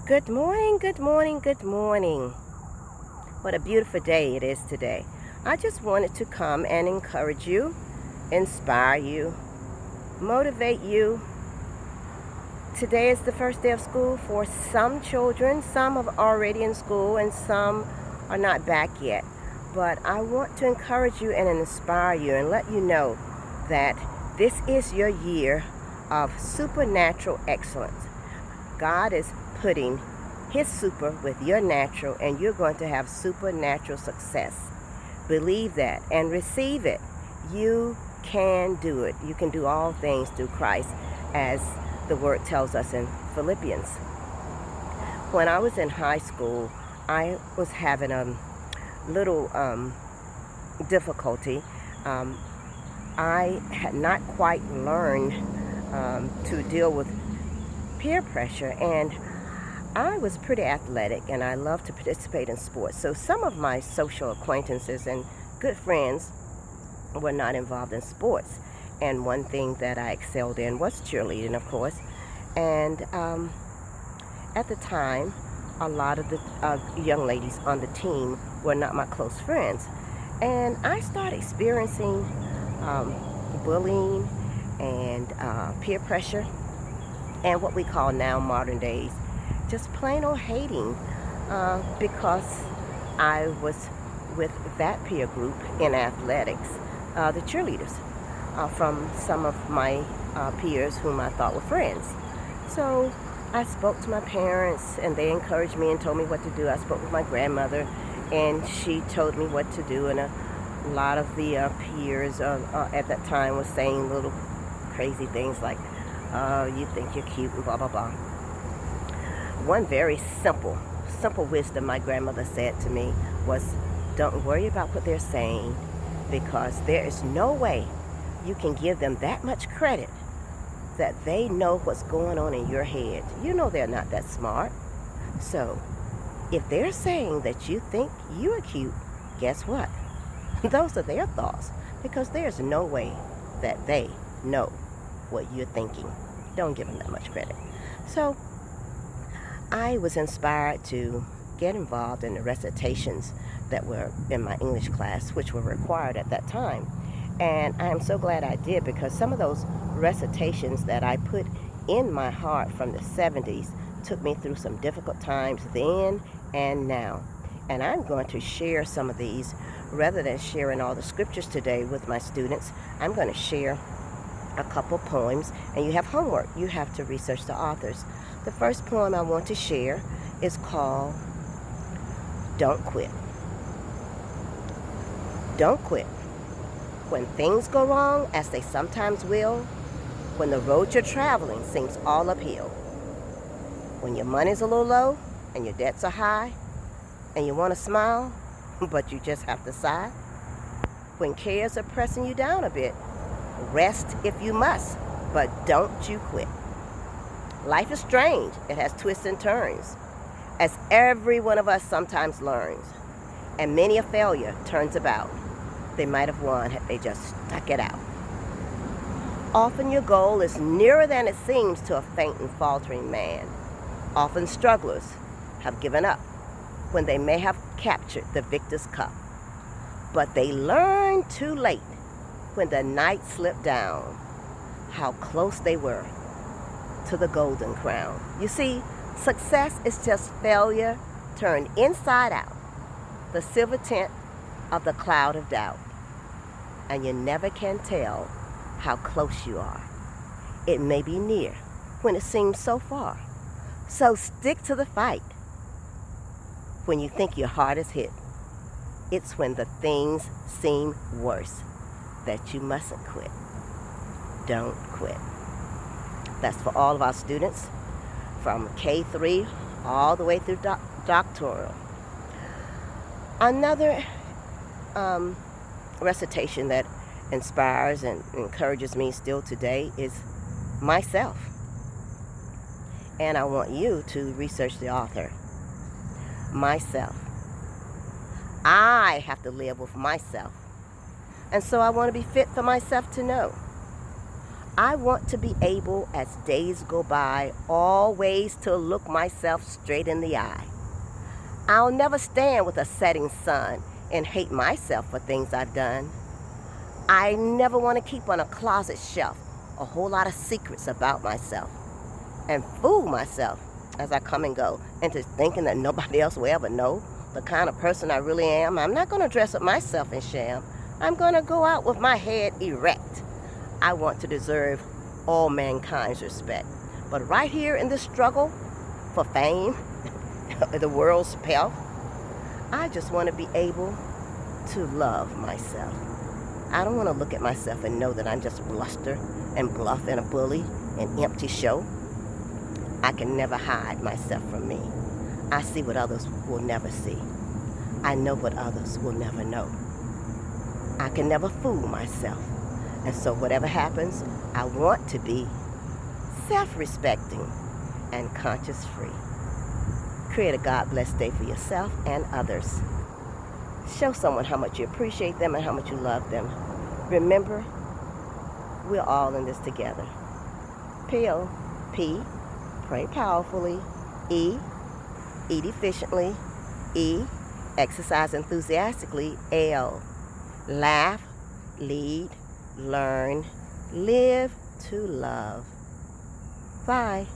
Good morning, good morning, good morning. What a beautiful day it is today. I just wanted to come and encourage you, inspire you, motivate you. Today is the first day of school for some children. Some are already in school and some are not back yet. But I want to encourage you and inspire you and let you know that this is your year of supernatural excellence. God is putting His super with your natural, and you're going to have supernatural success. Believe that and receive it. You can do it. You can do all things through Christ, as the word tells us in Philippians. When I was in high school, I was having a little difficulty. I had not quite learned to deal with peer pressure, and I was pretty athletic and I loved to participate in sports. So some of my social acquaintances and good friends were not involved in sports. And one thing that I excelled in was cheerleading, of course. And at the time, a lot of the young ladies on the team were not my close friends. And I started experiencing bullying and peer pressure and what we call now modern days just plain old hating, because I was with that peer group in athletics, the cheerleaders, from some of my peers whom I thought were friends. So I spoke to my parents and they encouraged me and told me what to do. I spoke with my grandmother and she told me what to do, and a lot of the peers at that time was saying little crazy things like, you think you're cute and blah blah blah. One very simple wisdom my grandmother said to me was, don't worry about what they're saying, because there is no way you can give them that much credit that they know what's going on in your head. You know they're not that smart. So if they're saying that you think you are cute, guess what? Those are their thoughts, because there's no way that they know what you're thinking. Don't give them that much credit. So I was inspired to get involved in the recitations that were in my English class, which were required at that time. And I am so glad I did, because some of those recitations that I put in my heart from the 70s took me through some difficult times then and now. And I'm going to share some of these. Rather than sharing all the scriptures today with my students, I'm going to share a couple poems, and you have homework. You have to research the authors. The first poem I want to share is called Don't Quit. Don't quit. When things go wrong, as they sometimes will, when the road you're traveling seems all uphill, when your money's a little low and your debts are high and you want to smile, but you just have to sigh, when cares are pressing you down a bit, rest if you must, but don't you quit. Life is strange. It has twists and turns, as every one of us sometimes learns. And many a failure turns about. They might have won had they just stuck it out. Often your goal is nearer than it seems to a faint and faltering man. Often strugglers have given up when they may have captured the victor's cup. But they learn too late, when the night slipped down, how close they were to the golden crown. You see, success is just failure turned inside out, the silver tint of the cloud of doubt. And you never can tell how close you are. It may be near when it seems so far. So stick to the fight. When you think your heart is hit, it's when the things seem worse that you mustn't quit. Don't quit. That's for all of our students from K3 all the way through doctoral. Another recitation that inspires and encourages me still today is myself. And I want you to research the author. Myself. I have to live with myself. And so I want to be fit for myself to know. I want to be able, as days go by, always to look myself straight in the eye. I'll never stand with a setting sun and hate myself for things I've done. I never want to keep on a closet shelf a whole lot of secrets about myself and fool myself as I come and go into thinking that nobody else will ever know the kind of person I really am. I'm not going to dress up myself in sham. I'm going to go out with my head erect. I want to deserve all mankind's respect. But right here in this struggle for fame, the world's pelf, I just want to be able to love myself. I don't want to look at myself and know that I'm just bluster and bluff and a bully and empty show. I can never hide myself from me. I see what others will never see. I know what others will never know. I can never fool myself. And so whatever happens, I want to be self-respecting and conscience-free. Create a God-blessed day for yourself and others. Show someone how much you appreciate them and how much you love them. Remember, we're all in this together. P.O. P. Pray powerfully. E. Eat efficiently. E. Exercise enthusiastically. L. Laugh, lead, learn, live to love. Bye.